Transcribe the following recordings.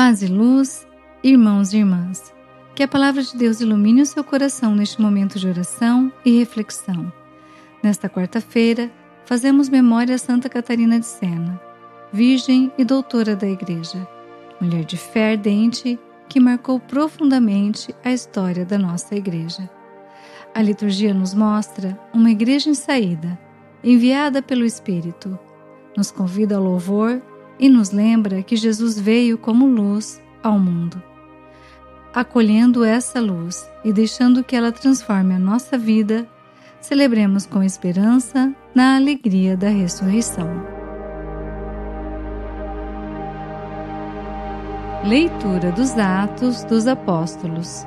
Paz e luz, irmãos e irmãs. Que a palavra de Deus ilumine o seu coração neste momento de oração e reflexão. Nesta quarta-feira, fazemos memória a Santa Catarina de Sena, Virgem e Doutora da Igreja, mulher de fé ardente que marcou profundamente a história da nossa Igreja. A liturgia nos mostra uma igreja em saída, enviada pelo Espírito. Nos convida ao louvor e nos lembra que Jesus veio como luz ao mundo. Acolhendo essa luz e deixando que ela transforme a nossa vida, celebremos com esperança na alegria da ressurreição. Leitura dos Atos dos Apóstolos.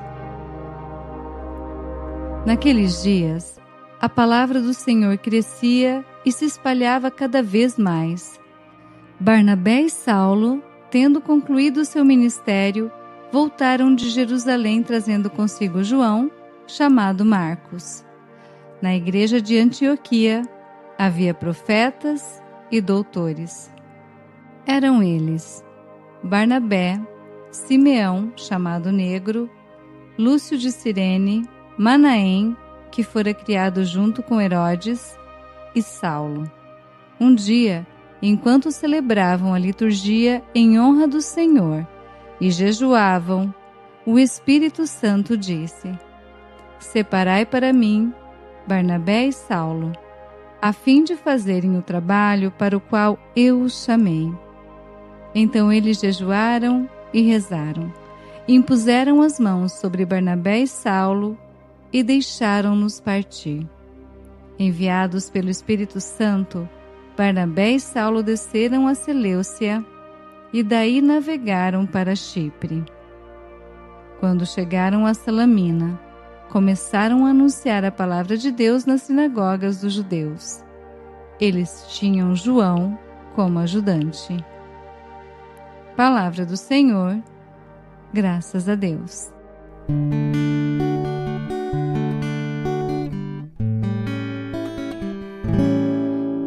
Naqueles dias, a palavra do Senhor crescia e se espalhava cada vez mais. Barnabé e Saulo, tendo concluído seu ministério, voltaram de Jerusalém trazendo consigo João, chamado Marcos. Na igreja de Antioquia havia profetas e doutores. Eram eles Barnabé, Simeão, chamado Negro, Lúcio de Cirene, Manaém, que fora criado junto com Herodes, e Saulo. Um dia, enquanto celebravam a liturgia em honra do Senhor e jejuavam, o Espírito Santo disse: Separai para mim Barnabé e Saulo, a fim de fazerem o trabalho para o qual eu os chamei. Então eles jejuaram e rezaram, impuseram as mãos sobre Barnabé e Saulo e deixaram-nos partir. Enviados pelo Espírito Santo, Barnabé e Saulo desceram a Seleucia e daí navegaram para Chipre. Quando chegaram a Salamina, começaram a anunciar a palavra de Deus nas sinagogas dos judeus. Eles tinham João como ajudante. Palavra do Senhor, graças a Deus.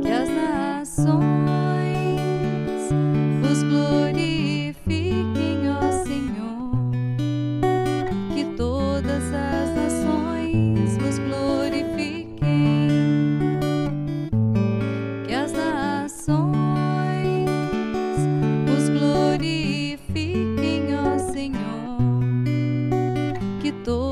Que as nações vos glorifiquem, ó Senhor, que todas as nações vos glorifiquem, que as nações vos glorifiquem, ó Senhor, que todas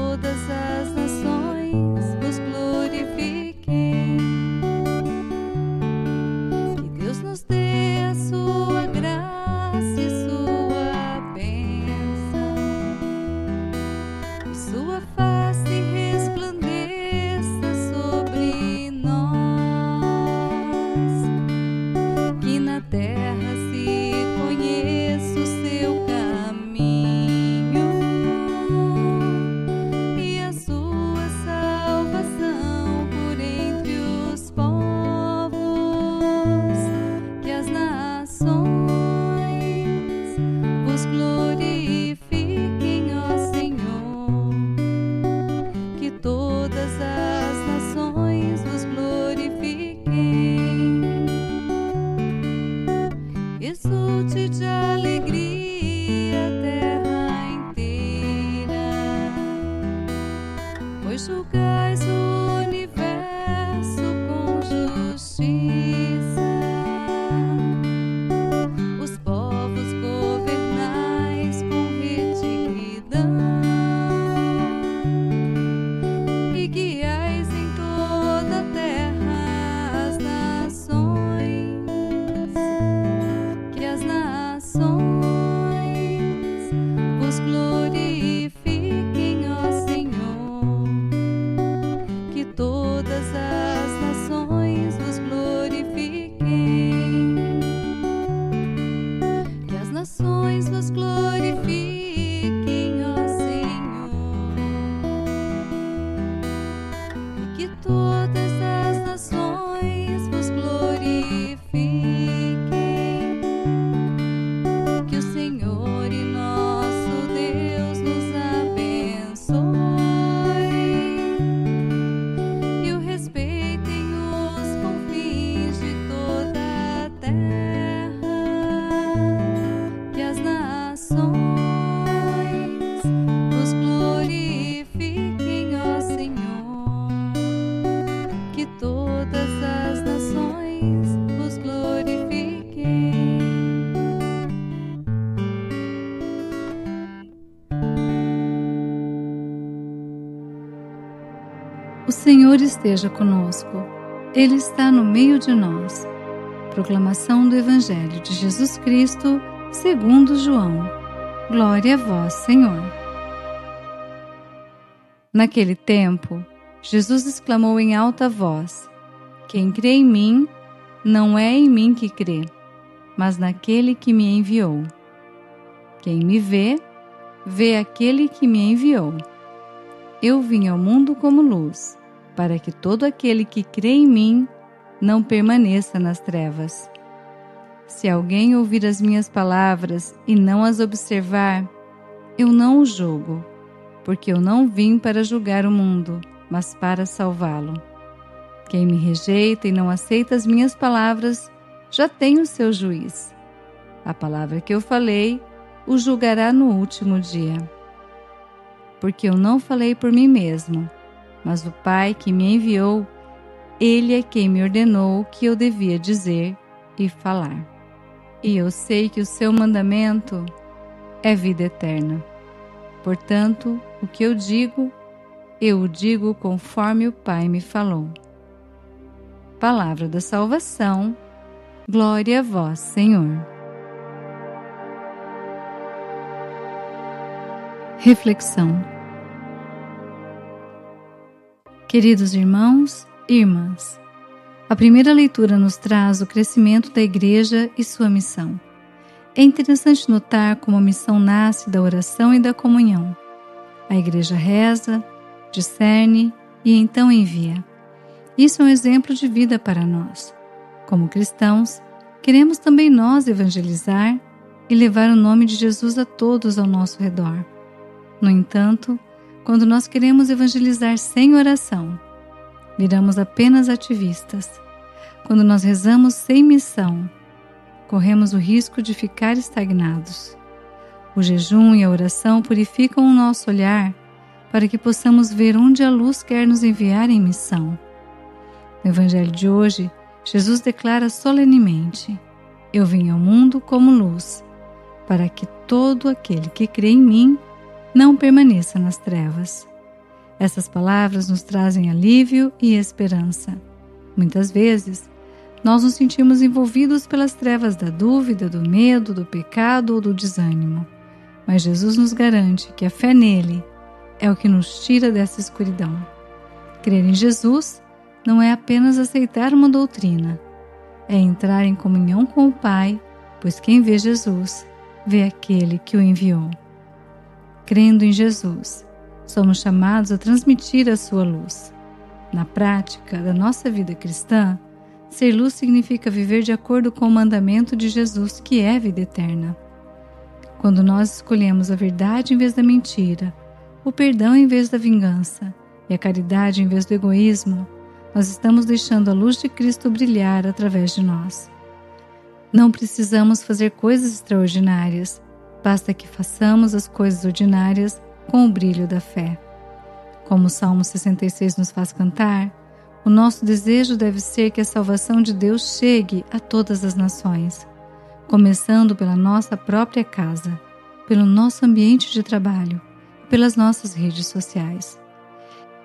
Senhor esteja conosco. Ele está no meio de nós. Proclamação do Evangelho de Jesus Cristo, segundo João. Glória a vós, Senhor. Naquele tempo, Jesus exclamou em alta voz: Quem crê em mim, não é em mim que crê, mas naquele que me enviou. Quem me vê, vê aquele que me enviou. Eu vim ao mundo como luz, para que todo aquele que crê em mim não permaneça nas trevas. Se alguém ouvir as minhas palavras e não as observar, eu não o julgo, porque eu não vim para julgar o mundo, mas para salvá-lo. Quem me rejeita e não aceita as minhas palavras, já tem o seu juiz. A palavra que eu falei o julgará no último dia. Porque eu não falei por mim mesmo, mas o Pai que me enviou, Ele é quem me ordenou o que eu devia dizer e falar. E eu sei que o seu mandamento é vida eterna. Portanto, o que eu o digo conforme o Pai me falou. Palavra da salvação, glória a vós, Senhor. Reflexão. Queridos irmãos e irmãs, a primeira leitura nos traz o crescimento da Igreja e sua missão. É interessante notar como a missão nasce da oração e da comunhão. A Igreja reza, discerne e então envia. Isso é um exemplo de vida para nós. Como cristãos, queremos também nós evangelizar e levar o nome de Jesus a todos ao nosso redor. No entanto, quando nós queremos evangelizar sem oração, viramos apenas ativistas. Quando nós rezamos sem missão, corremos o risco de ficar estagnados. O jejum e a oração purificam o nosso olhar para que possamos ver onde a luz quer nos enviar em missão. No Evangelho de hoje, Jesus declara solenemente: Eu vim ao mundo como luz, para que todo aquele que crê em mim não permaneça nas trevas. Essas palavras nos trazem alívio e esperança. Muitas vezes, nós nos sentimos envolvidos pelas trevas da dúvida, do medo, do pecado ou do desânimo. Mas Jesus nos garante que a fé nele é o que nos tira dessa escuridão. Crer em Jesus não é apenas aceitar uma doutrina, é entrar em comunhão com o Pai, pois quem vê Jesus, vê aquele que o enviou. Crendo em Jesus, somos chamados a transmitir a sua luz. Na prática da nossa vida cristã, ser luz significa viver de acordo com o mandamento de Jesus, que é vida eterna. Quando nós escolhemos a verdade em vez da mentira, o perdão em vez da vingança e a caridade em vez do egoísmo, nós estamos deixando a luz de Cristo brilhar através de nós. Não precisamos fazer coisas extraordinárias, basta que façamos as coisas ordinárias com o brilho da fé. Como o Salmo 66 nos faz cantar, o nosso desejo deve ser que a salvação de Deus chegue a todas as nações, começando pela nossa própria casa, pelo nosso ambiente de trabalho e pelas nossas redes sociais.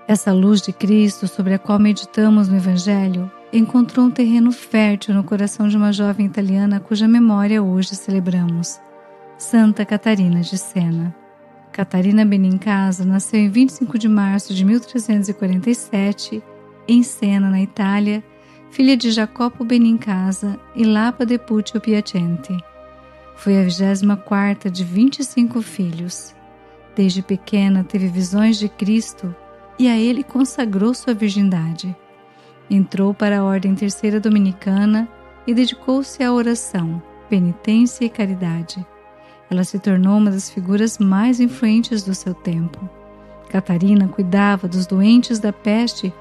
Essa luz de Cristo sobre a qual meditamos no Evangelho encontrou um terreno fértil no coração de uma jovem italiana cuja memória hoje celebramos, Santa Catarina de Siena. Catarina Benincasa nasceu em 25 de março de 1347 em Siena, na Itália, filha de Jacopo Benincasa e Lapa de Puccio Piacenti. Foi a 24ª de 25 filhos. Desde pequena teve visões de Cristo e a ele consagrou sua virgindade. Entrou para a Ordem Terceira Dominicana e dedicou-se à oração, penitência e caridade. Ela se tornou uma das figuras mais influentes do seu tempo. Catarina cuidava dos doentes da peste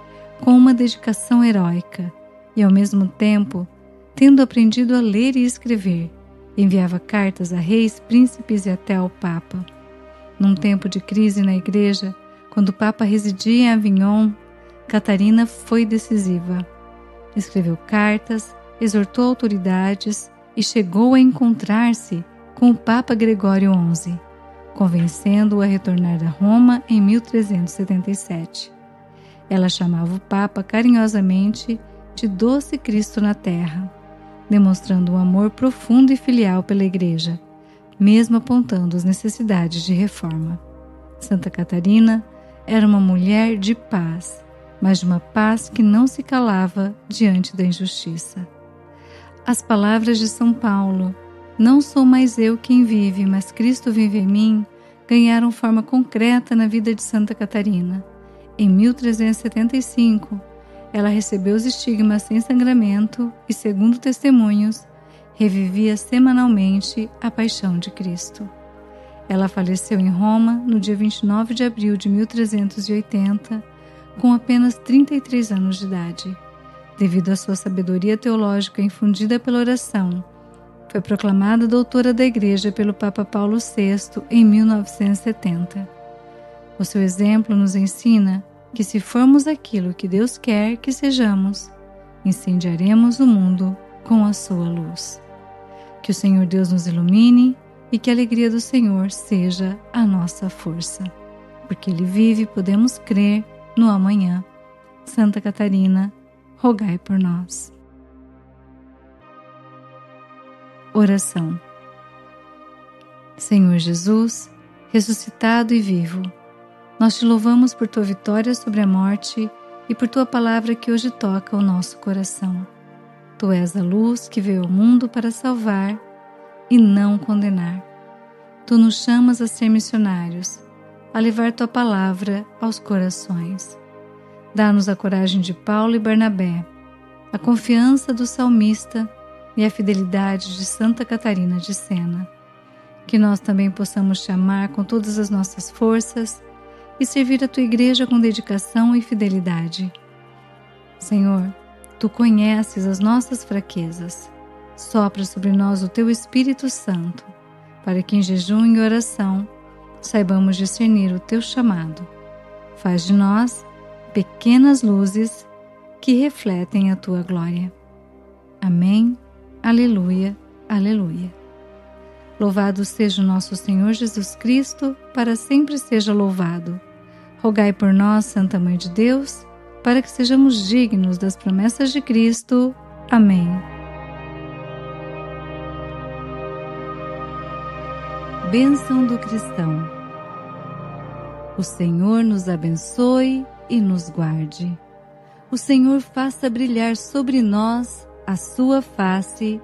com uma dedicação heróica e, ao mesmo tempo, tendo aprendido a ler e escrever, enviava cartas a reis, príncipes e até ao Papa. Num tempo de crise na Igreja, quando o Papa residia em Avignon, Catarina foi decisiva. Escreveu cartas, exortou autoridades e chegou a encontrar-se com o Papa Gregório XI, convencendo-o a retornar a Roma em 1377. Ela chamava o Papa carinhosamente de Doce Cristo na Terra, demonstrando um amor profundo e filial pela Igreja, mesmo apontando as necessidades de reforma. Santa Catarina era uma mulher de paz, mas de uma paz que não se calava diante da injustiça. As palavras de São Paulo, "Não sou mais eu quem vive, mas Cristo vive em mim", ganharam forma concreta na vida de Santa Catarina. Em 1375, ela recebeu os estigmas sem sangramento e, segundo testemunhos, revivia semanalmente a paixão de Cristo. Ela faleceu em Roma no dia 29 de abril de 1380, com apenas 33 anos de idade. Devido à sua sabedoria teológica infundida pela oração, foi proclamada doutora da Igreja pelo Papa Paulo VI em 1970. O seu exemplo nos ensina que, se formos aquilo que Deus quer que sejamos, incendiaremos o mundo com a sua luz. Que o Senhor Deus nos ilumine e que a alegria do Senhor seja a nossa força. Porque Ele vive, podemos crer no amanhã. Santa Catarina, rogai por nós. Oração. Senhor Jesus, ressuscitado e vivo, nós te louvamos por tua vitória sobre a morte e por tua palavra que hoje toca o nosso coração. Tu és a luz que veio ao mundo para salvar e não condenar. Tu nos chamas a ser missionários, a levar tua palavra aos corações. Dá-nos a coragem de Paulo e Barnabé, a confiança do salmista e a fidelidade de Santa Catarina de Sena. Que nós também possamos te amar com todas as nossas forças e servir a tua Igreja com dedicação e fidelidade. Senhor, tu conheces as nossas fraquezas. Sopra sobre nós o teu Espírito Santo, para que em jejum e oração saibamos discernir o teu chamado. Faz de nós pequenas luzes que refletem a tua glória. Amém. Aleluia. Aleluia. Louvado seja o nosso Senhor Jesus Cristo, para sempre seja louvado. Rogai por nós, Santa Mãe de Deus, para que sejamos dignos das promessas de Cristo. Amém. Bênção do cristão. O Senhor nos abençoe e nos guarde. O Senhor faça brilhar sobre nós a sua face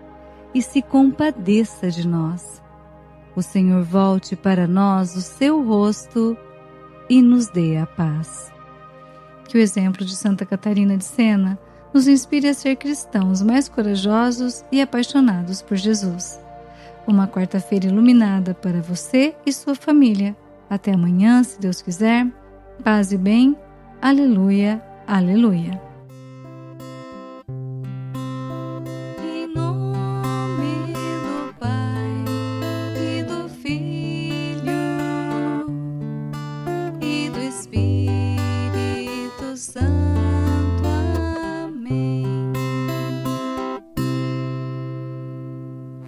e se compadeça de nós. O Senhor volte para nós o seu rosto e nos dê a paz. Que o exemplo de Santa Catarina de Sena nos inspire a ser cristãos mais corajosos e apaixonados por Jesus. Uma quarta-feira iluminada para você e sua família. Até amanhã, se Deus quiser. Paz e bem. Aleluia, aleluia.